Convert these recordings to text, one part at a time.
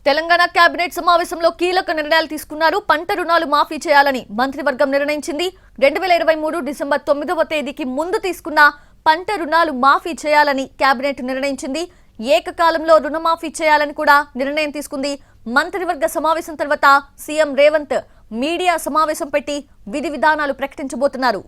Telangana cabinet సమావేశంలో కీలక నిర్ణయాలు తీసుకున్నారు. పంట రుణాలు మాఫీ చేయాలని మంత్రివర్గం నిర్ణయించింది. 2023 డిసెంబర్ 9వ తేదీకి ముందు తీసుకున్న పంట రుణాలు మాఫీ చేయాలని కేబినెట్ నిర్ణయించింది. ఏకకాలంలో రుణమాఫీ చేయాలని కూడా నిర్ణయం తీసుకుంది. మంత్రివర్గ సమావేశం తర్వాత సీఎం రేవంత్ మీడియా సమావేశం పెట్టి విధి విధానాలు ప్రకటించబోతున్నారు.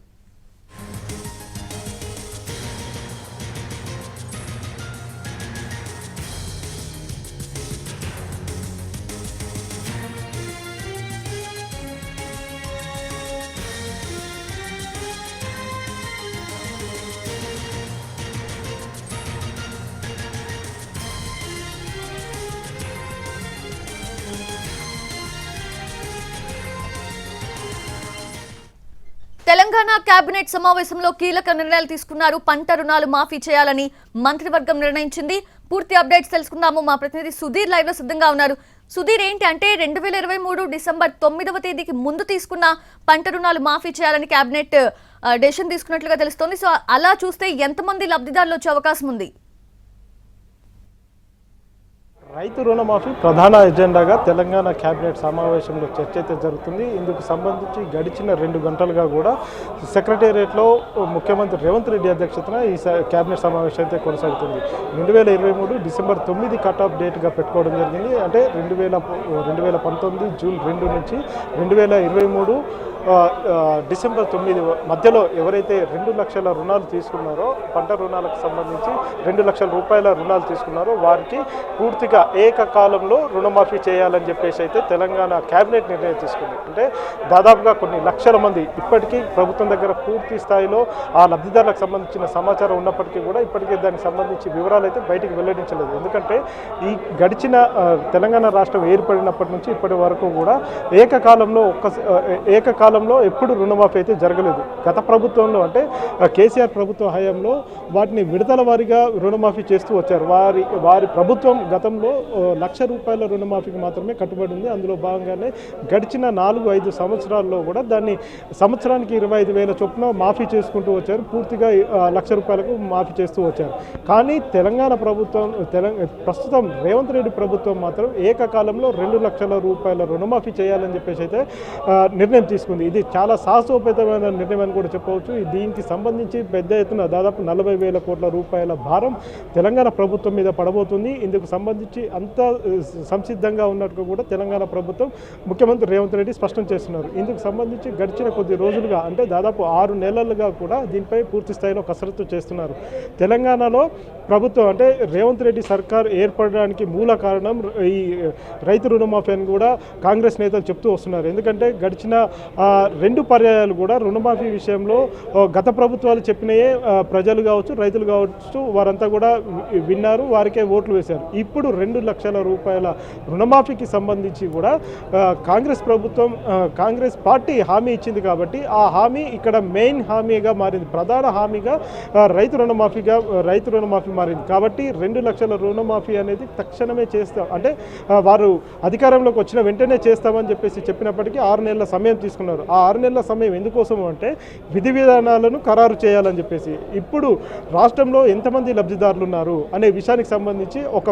తెలంగాణ కేబినెట్ సమావేశంలో కీలక నిర్ణయాలు తీసుకున్నారు. పంట రుణాలు మాఫీ చేయాలని మంత్రివర్గం నిర్ణయించింది. పూర్తి అప్డేట్స్ తెలుసుకుందాము. మా ప్రతినిధి సుధీర్ లైవ్ లో సిద్ధంగా ఉన్నారు. సుధీర్, ఏంటి అంటే 2023 డిసెంబర్ 9వ తేదీకి ముందు తీసుకున్న పంట రుణాలు మాఫీ చేయాలని కేబినెట్ డెసిషన్ తీసుకున్నట్లుగా తెలుస్తోంది. సో అలా చూస్తే ఎంతమంది లబ్ధిదారులు వచ్చే అవకాశం ఉంది? రైతు రుణమాఫీ ప్రధాన ఎజెండాగా తెలంగాణ కేబినెట్ సమావేశంలో చర్చ అయితే జరుగుతుంది. ఇందుకు సంబంధించి గడిచిన 2 గంటలుగా కూడా సెక్రటేరియట్లో ముఖ్యమంత్రి రేవంత్ రెడ్డి అధ్యక్షతన ఈ కేబినెట్ సమావేశం అయితే కొనసాగుతుంది. 2023 డిసెంబర్ 9 కట్ ఆఫ్ డేట్గా పెట్టుకోవడం జరిగింది. అంటే 2019 జూన్ 2 నుంచి 2023 డిసెంబర్ 9 మధ్యలో ఎవరైతే 2 లక్షల రుణాలు తీసుకున్నారో, పంట రుణాలకు సంబంధించి 2 లక్షల రూపాయల రుణాలు తీసుకున్నారో వారికి పూర్తిగా ఏకకాలంలో రుణమాఫీ చేయాలని చెప్పేసి అయితే తెలంగాణ కేబినెట్ నిర్ణయం తీసుకుంది. అంటే దాదాపుగా కొన్ని లక్షల మంది ఇప్పటికీ ప్రభుత్వం దగ్గర పూర్తి స్థాయిలో ఆ లబ్ధిదారులకు సంబంధించిన సమాచారం ఉన్నప్పటికీ కూడా ఇప్పటికీ దానికి సంబంధించి వివరాలు అయితే బయటికి వెల్లడించలేదు. ఎందుకంటే ఈ గడిచిన తెలంగాణ రాష్ట్రం ఏర్పడినప్పటి నుంచి ఇప్పటి వరకు కూడా ఏకకాలంలో ఎప్పుడు రుణమాఫీ అయితే జరగలేదు. గత ప్రభుత్వంలో అంటే కేసీఆర్ ప్రభుత్వ హయాంలో వాటిని విడతల వారీగా రుణమాఫీ చేస్తూ వచ్చారు. వారి ప్రభుత్వం గతంలో 1 లక్ష రూపాయల రుణమాఫీకి మాత్రమే కట్టుబడి ఉంది. అందులో భాగంగానే గడిచిన 4-5 సంవత్సరాల్లో కూడా దాన్ని సంవత్సరానికి 25,000 చొప్పున మాఫీ చేసుకుంటూ వచ్చారు. పూర్తిగా 1 లక్ష రూపాయలకు మాఫీ చేస్తూ వచ్చారు. కానీ తెలంగాణ ప్రభుత్వం ప్రస్తుతం రేవంత్ రెడ్డి ప్రభుత్వం మాత్రం ఏకకాలంలో 2 లక్షల రూపాయల రుణమాఫీ చేయాలని చెప్పేసి అయితే నిర్ణయం తీసుకుంది. ఇది చాలా సాహసోపేతమైన నిర్ణయం అని కూడా చెప్పవచ్చు. దీనికి సంబంధించి పెద్ద ఎత్తున దాదాపు 40,000 కోట్ల రూపాయల భారం తెలంగాణ ప్రభుత్వం మీద పడబోతుంది. ఇందుకు సంబంధించి అంత సంసిద్ధంగా ఉన్నట్టుగా కూడా తెలంగాణ ప్రభుత్వం ముఖ్యమంత్రి రేవంత్ రెడ్డి స్పష్టం చేస్తున్నారు. ఇందుకు సంబంధించి గడిచిన కొద్ది రోజులుగా అంటే దాదాపు 6 నెలలుగా కూడా దీనిపై పూర్తి స్థాయిలో కసరత్తు చేస్తున్నారు. తెలంగాణలో ప్రభుత్వం అంటే రేవంత్ రెడ్డి సర్కార్ ఏర్పడడానికి మూల కారణం ఈ రైతు రుణమాఫీ అని కూడా కాంగ్రెస్ నేతలు చెప్తూ వస్తున్నారు. ఎందుకంటే గడిచిన 2 పర్యాయాలు కూడా రుణమాఫీ విషయంలో గత ప్రభుత్వాలు చెప్పినయే ప్రజలు కావచ్చు, రైతులు కావచ్చు, వారంతా కూడా విన్నారు, వారికే ఓట్లు వేశారు. ఇప్పుడు 2 లక్షల రూపాయల రుణమాఫీకి సంబంధించి కూడా కాంగ్రెస్ పార్టీ హామీ ఇచ్చింది కాబట్టి ఆ హామీ ఇక్కడ మెయిన్ హామీగా మారింది. ప్రధాన హామీగా రైతు రుణమాఫీ మారింది. కాబట్టి 2 లక్షల రుణమాఫీ అనేది తక్షణమే చేస్తాం అంటే వారు అధికారంలోకి వచ్చిన వెంటనే చేస్తామని చెప్పినప్పటికీ 6 నెలల సమయం తీసుకున్నారు. ఆ 6 నెలల సమయం ఎందుకోసం అంటే విధి విధానాలను ఖరారు చేయాలని చెప్పేసి. ఇప్పుడు రాష్ట్రంలో ఎంతమంది లబ్ధిదారులు ఉన్నారు అనే విషయానికి సంబంధించి ఒక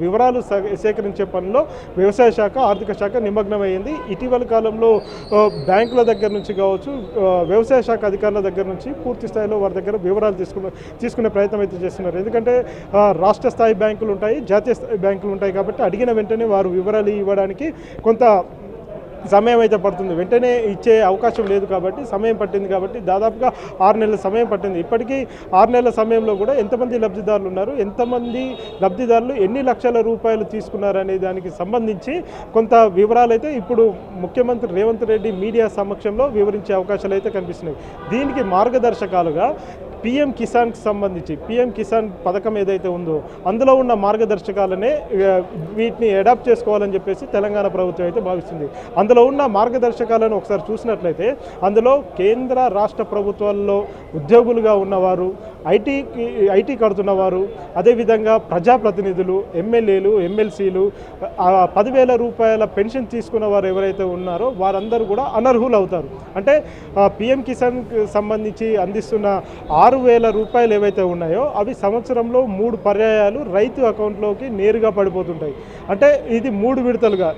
వివరాలు సేకరించే పనిలో వ్యవసాయ శాఖ, ఆర్థిక శాఖ నిమగ్నమైంది. ఇటీవల కాలంలో బ్యాంకుల దగ్గర నుంచి కావచ్చు, వ్యవసాయ శాఖ అధికారుల దగ్గర నుంచి పూర్తి స్థాయిలో వారి దగ్గర వివరాలు తీసుకునే ప్రయత్నం అయితే చేస్తున్నారు. ఎందుకంటే రాష్ట్ర స్థాయి బ్యాంకులు ఉంటాయి, జాతీయ స్థాయి బ్యాంకులు ఉంటాయి కాబట్టి అడిగిన వెంటనే వారు వివరాలు ఇవ్వడానికి కొంత సమయం అయితే పడుతుంది. వెంటనే ఇచ్చే అవకాశం లేదు కాబట్టి సమయం పట్టింది. కాబట్టి దాదాపుగా 6 నెలల సమయం పట్టింది. ఇప్పటికీ 6 నెలల సమయంలో కూడా ఎంతమంది లబ్ధిదారులు ఉన్నారు, ఎంతమంది లబ్ధిదారులు ఎన్ని లక్షల రూపాయలు తీసుకున్నారు అనే దానికి సంబంధించి కొంత వివరాలు అయితే ఇప్పుడు ముఖ్యమంత్రి రేవంత్ రెడ్డి మీడియా సమక్షంలో వివరించే అవకాశాలు అయితే కనిపిస్తున్నాయి. దీనికి మార్గదర్శకాలుగా పీఎం కిసాన్కి సంబంధించి పీఎం కిసాన్ పథకం ఏదైతే ఉందో అందులో ఉన్న మార్గదర్శకాలనే వీటిని అడాప్ట్ చేసుకోవాలని చెప్పేసి తెలంగాణ ప్రభుత్వం అయితే భావిస్తుంది. అందులో ఉన్న మార్గదర్శకాలను ఒకసారి చూసినట్లయితే అందులో కేంద్ర రాష్ట్ర ప్రభుత్వాల్లో ఉద్యోగులుగా ఉన్నవారు, ఐటీ కడుతున్న వారు, అదేవిధంగా ప్రజాప్రతినిధులు, ఎమ్మెల్యేలు, ఎమ్మెల్సీలు, 10,000 రూపాయల పెన్షన్ తీసుకున్న వారు ఎవరైతే ఉన్నారో వారందరూ కూడా అనర్హులు అవుతారు. అంటే పిఎం కిసాన్ సంబంధించి అందిస్తున్న 6,000 రూపాయలు ఏవైతే ఉన్నాయో అవి సంవత్సరంలో 3 పర్యాయాలు రైతు అకౌంట్లోకి నేరుగా పడిపోతుంటాయి. అంటే ఇది 3 విడతలుగా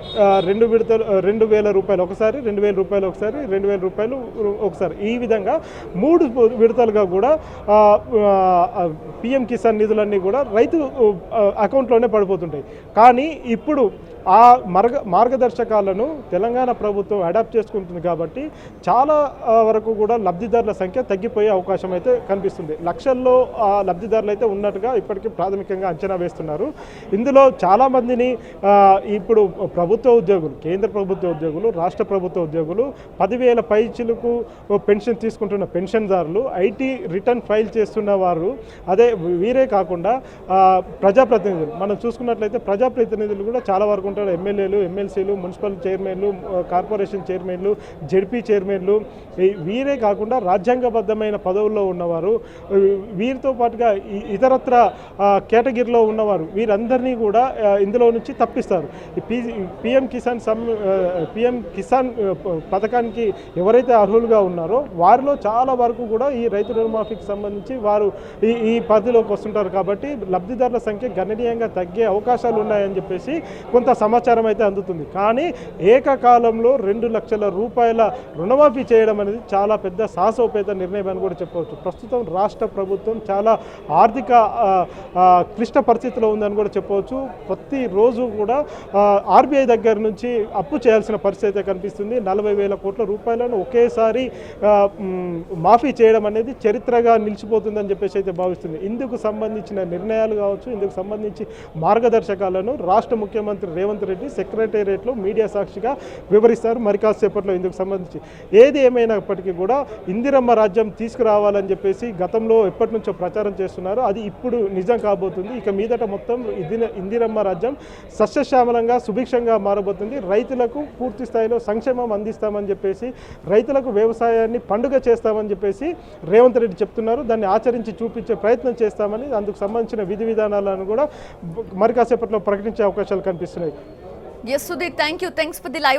2,000 రూపాయలు ఒకసారి, 2,000 రూపాయలు ఒకసారి, 2,000 రూపాయలు ఒకసారి, ఈ విధంగా 3 విడతలుగా కూడా పిఎం కిసాన్ నిధులన్నీ కూడా రైతు అకౌంట్లోనే పడిపోతుంటాయి. కానీ ఇప్పుడు ఆ మార్గదర్శకాలను తెలంగాణ ప్రభుత్వం అడాప్ట్ చేసుకుంటుంది కాబట్టి చాలా వరకు కూడా లబ్ధిదారుల సంఖ్య తగ్గిపోయే అవకాశం అయితే కనిపిస్తుంది. లక్షల్లో లబ్ధిదారులు అయితే ఉన్నట్టుగా ఇప్పటికీ ప్రాథమికంగా అంచనా వేస్తున్నారు. ఇందులో చాలామందిని ఇప్పుడు ప్రభుత్వ ఉద్యోగులు, కేంద్ర ప్రభుత్వ ఉద్యోగులు, రాష్ట్ర ప్రభుత్వ ఉద్యోగులు, 10,000 పైచిలకు పెన్షన్ తీసుకుంటున్న పెన్షన్దారులు, ఐటీ రిటర్న్ ఫైల్ చేస్తున్న వారు, అదే వీరే కాకుండా ప్రజాప్రతినిధులు, మనం చూసుకున్నట్లయితే ప్రజాప్రతినిధులు కూడా చాలా వరకు ఉంటారు. ఎమ్మెల్యేలు, ఎమ్మెల్సీలు, మున్సిపల్ చైర్మన్లు, కార్పొరేషన్ చైర్మన్లు, జెడ్పీ చైర్మన్లు, వీరే కాకుండా రాజ్యాంగబద్ధమైన పదవుల్లో ఉన్నవారు, వీరితో పాటుగా ఇతరత్ర కేటగిరీలో ఉన్నవారు, వీరందరినీ కూడా ఇందులో నుంచి తప్పిస్తారు. పిఎం కిసాన్ పథకానికి ఎవరైతే అర్హులుగా ఉన్నారో వారిలో చాలా వరకు కూడా ఈ రైతు రుణమాఫీకి సంబంధించి వారు ఈ పరిధిలోకి వస్తుంటారు. కాబట్టి లబ్ధిదారుల సంఖ్య గణనీయంగా తగ్గే అవకాశాలు ఉన్నాయని చెప్పేసి కొంత సమాచారం అయితే అందుతుంది. కానీ ఏకకాలంలో 2 లక్షల రూపాయల రుణమాఫీ చేయడం అనేది చాలా పెద్ద సాహసోపేత నిర్ణయం అని కూడా చెప్పవచ్చు. ప్రస్తుతం రాష్ట్ర ప్రభుత్వం చాలా ఆర్థిక క్లిష్ట పరిస్థితిలో ఉందని కూడా చెప్పవచ్చు. ప్రతిరోజు కూడా ఆర్బీఐ దగ్గర నుంచి అప్పు చేయాల్సిన పరిస్థితి అయితే కనిపిస్తుంది. 40,000 కోట్ల రూపాయలను ఒకేసారి మాఫీ చేయడం అనేది చరిత్రగా నిలిచిపోతుందని చెప్పేసి అయితే భావిస్తుంది. ఇందుకు సంబంధించిన నిర్ణయాలు కావచ్చు, ఇందుకు సంబంధించి మార్గదర్శకాలను రాష్ట్ర ముఖ్యమంత్రి రేవంత్ రెడ్డి సెక్రటేరియట్లో మీడియా సాక్షిగా వివరిస్తారు మరి కాసేపట్లో. ఇందుకు సంబంధించి ఏది ఏమైనప్పటికీ కూడా ఇందిరమ్మ రాజ్యం తీసుకురావాలని చెప్పేసి గతంలో ఎప్పటి నుంచో ప్రచారం చేస్తున్నారు. అది ఇప్పుడు నిజం కాబోతుంది. ఇక మీదట మొత్తం ఇందిరమ్మ రాజ్యం సస్యశ్యామలంగా సుభిక్షంగా మారబోతుంది. రైతులకు పూర్తి స్థాయిలో సంక్షేమం అందిస్తామని చెప్పేసి, రైతులకు వ్యవసాయాన్ని పండుగ చేస్తామని చెప్పేసి రేవంత్ రెడ్డి చెప్తున్నారు. దాన్ని ఆచరించి చూపించే ప్రయత్నం చేస్తామని, అందుకు సంబంధించిన విధి విధానాలను కూడా మరి కాసేపట్లో ప్రకటించే అవకాశాలు కనిపిస్తున్నాయి. Yes, Sudhir, thank you. Thanks for the live.